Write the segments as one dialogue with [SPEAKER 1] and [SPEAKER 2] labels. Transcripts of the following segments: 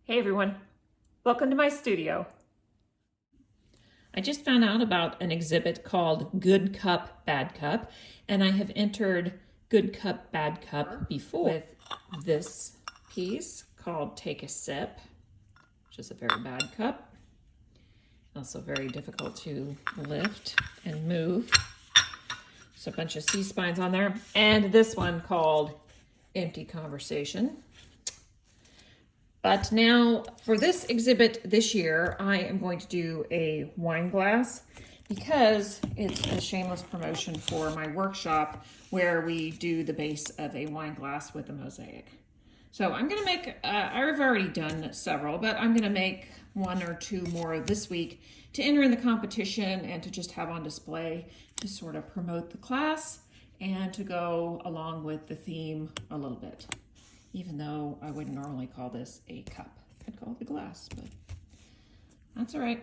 [SPEAKER 1] Hey everyone, welcome to my studio. I just found out about an exhibit called Good Cup, Bad Cup, and I have entered Good Cup, Bad Cup before with this piece called Take a Sip, which is a very bad cup. Also very difficult to lift and move. So a bunch of C-spines on there. And this one called Empty Conversation. But now for this exhibit this year, I am going to do a wine glass because it's a shameless promotion for my workshop where we do the base of a wine glass with a mosaic. So I'm going to make, I've already done several, but I'm going to make one or two more this week to enter in the competition and to just have on display to sort of promote the class and to go along with the theme a little bit. Even though I wouldn't normally call this a cup. I'd call it a glass, but that's all right.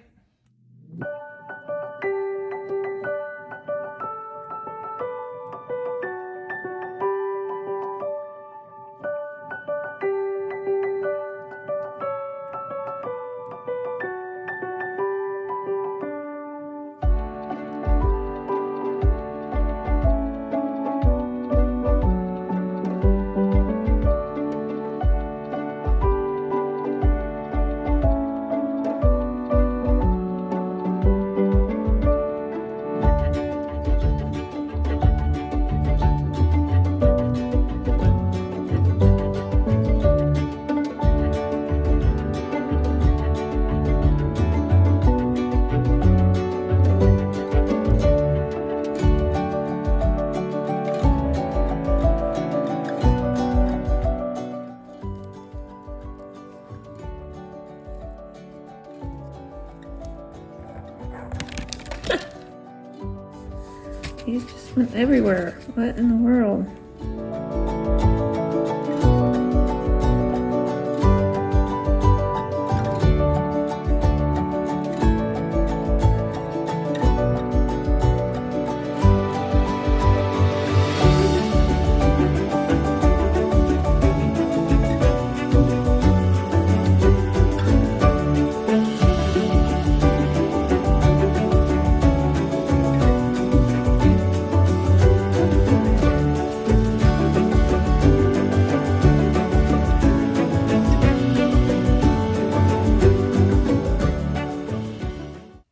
[SPEAKER 1] These just went everywhere. What in the world?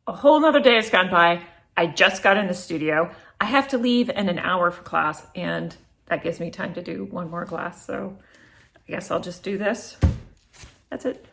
[SPEAKER 1] A whole nother day has gone by. I just got in the studio. I have to leave in an hour for class, and that gives me time to do one more glass. So I guess I'll just do this. That's it.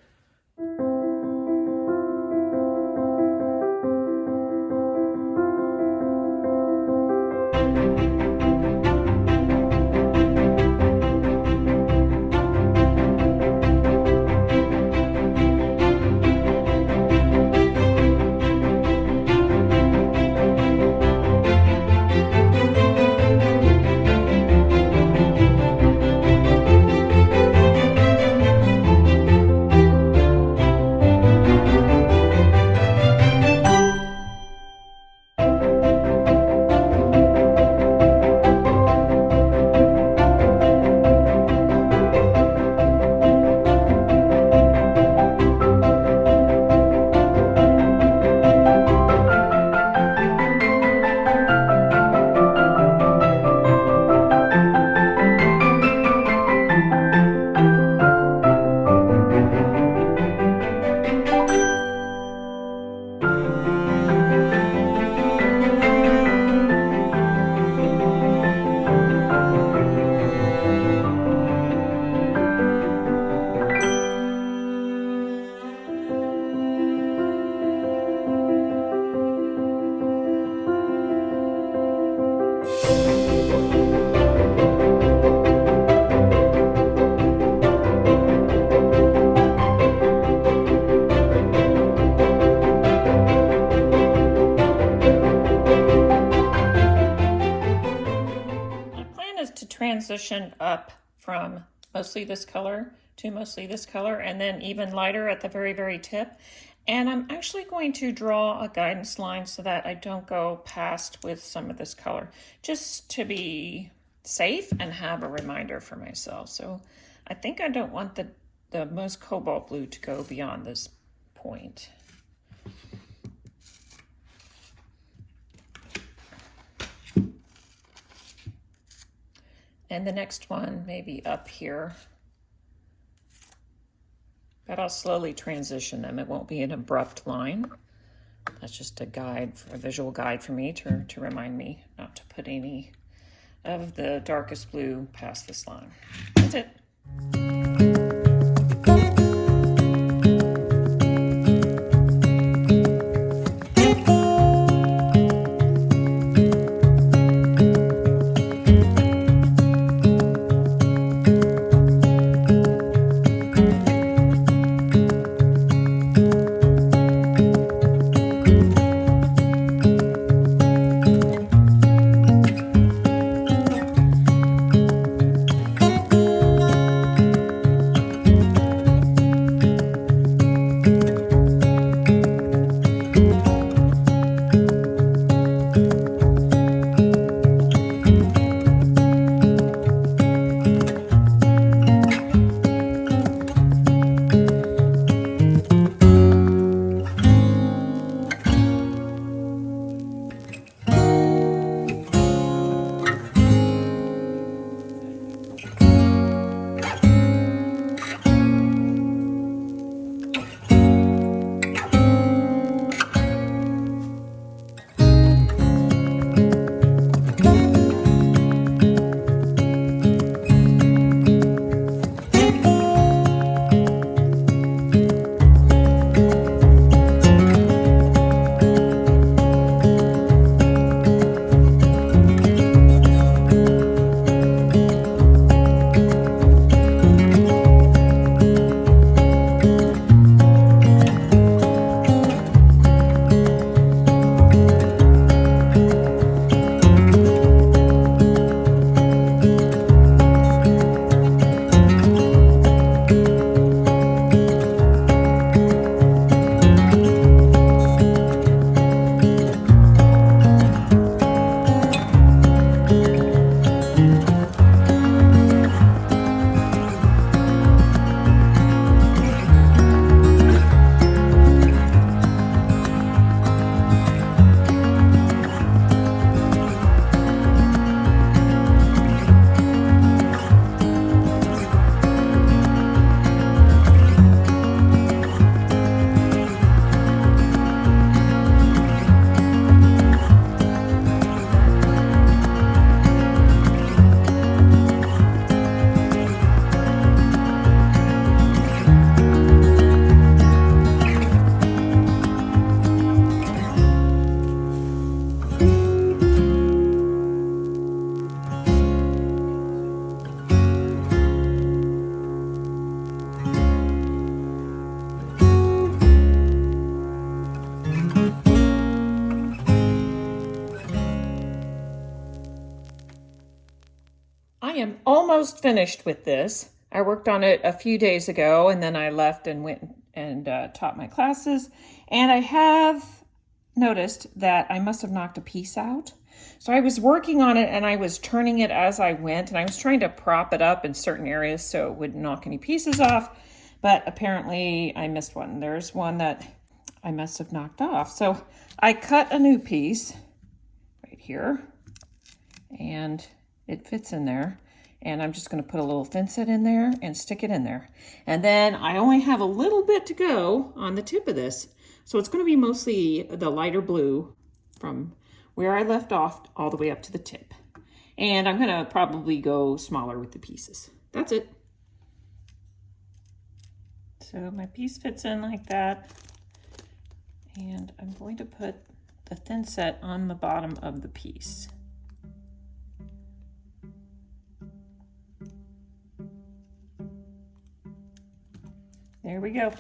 [SPEAKER 1] Transition up from mostly this color to mostly this color, and then even lighter at the very, very tip. And I'm actually going to draw a guidance line so that I don't go past with some of this color, just to be safe and have a reminder for myself. So I think I don't want the the most cobalt blue to go beyond this point. And the next one maybe up here. But I'll slowly transition them. It won't be an abrupt line. That's just a guide, a visual guide for me to remind me not to put any of the darkest blue past this line. That's it. I am almost finished with this. I worked on it a few days ago and then I left and went and taught my classes. And I have noticed that I must have knocked a piece out. So I was working on it and I was turning it as I went and I was trying to prop it up in certain areas so it wouldn't knock any pieces off. But apparently I missed one. There's one that I must have knocked off. So I cut a new piece right here and it fits in there. And I'm just going to put a little thinset in there and stick it in there. And then I only have a little bit to go on the tip of this. So it's going to be mostly the lighter blue from where I left off all the way up to the tip. And I'm going to probably go smaller with the pieces. That's it. So my piece fits in like that. And I'm going to put the thinset on the bottom of the piece. There we go.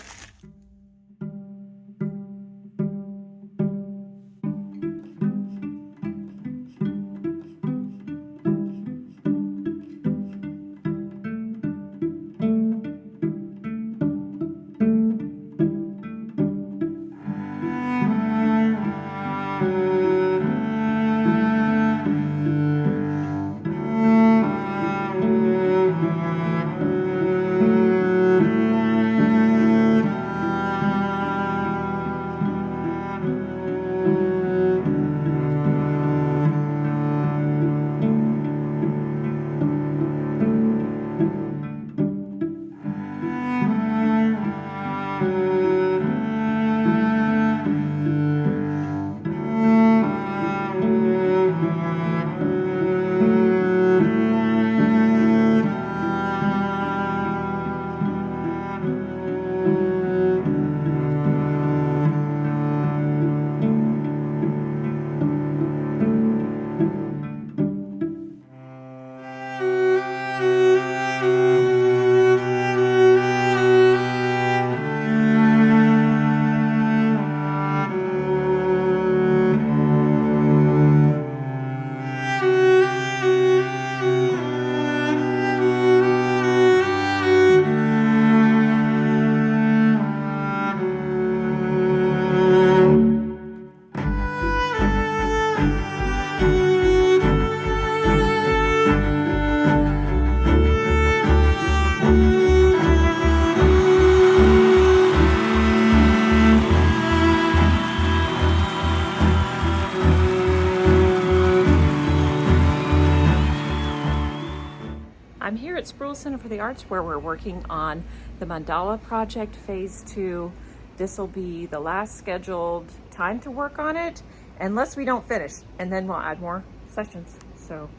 [SPEAKER 1] the Arts, where we're working on the mandala project phase 2. This will be the last scheduled time to work on it, unless we don't finish, and then we'll add more sessions. So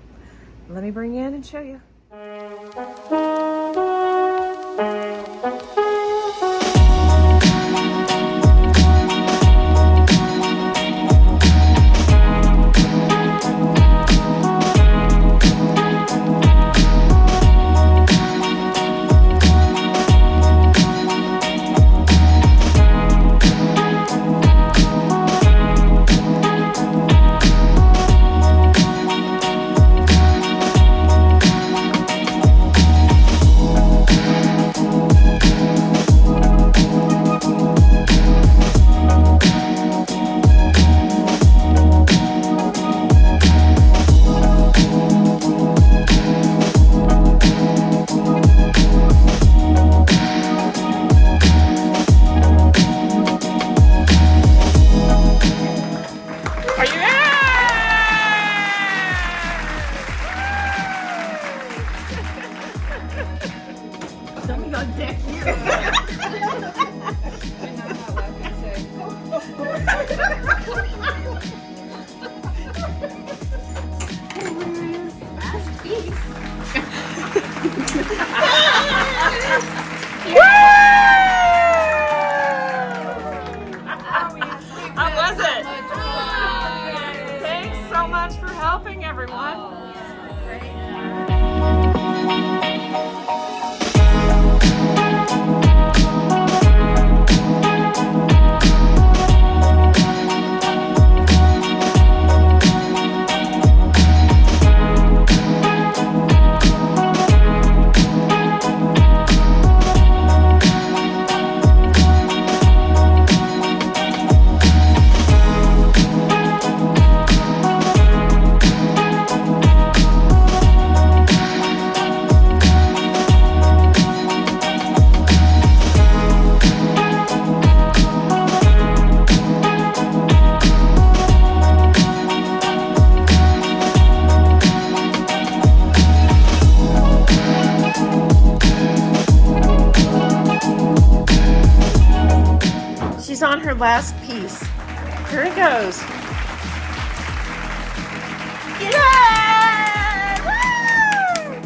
[SPEAKER 1] let me bring you in and show you. How was it? Thanks so much for helping, everyone. She's on her last piece. Here it goes. Yeah! Woo!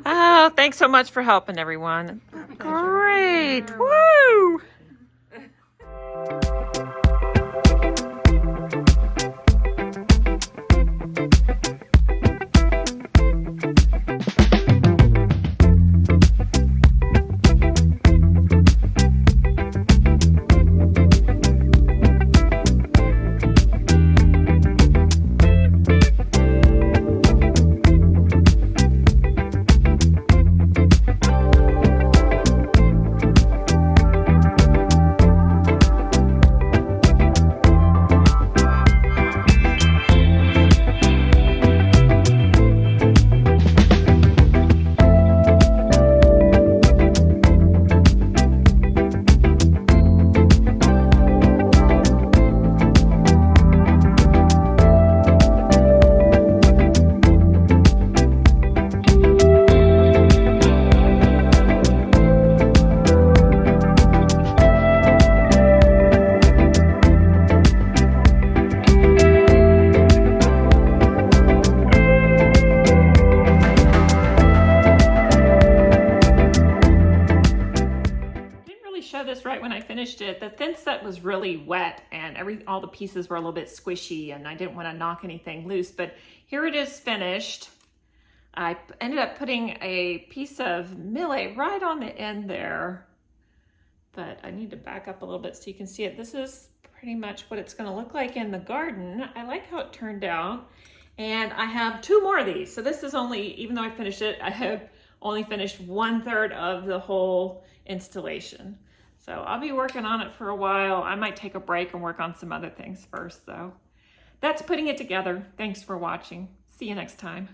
[SPEAKER 1] Oh, thanks so much for helping, everyone. Great. Woo! This right when I finished it. The thinset was really wet and all the pieces were a little bit squishy and I didn't want to knock anything loose, but here it is finished. I ended up putting a piece of mille right on the end there, but I need to back up a little bit so you can see it. This is pretty much what it's going to look like in the garden. I like how it turned out, and I have 2 more of these. So this is only, even though I finished it, I have only finished 1/3 of the whole installation. So I'll be working on it for a while. I might take a break and work on some other things first though. That's putting it together. Thanks for watching. See you next time.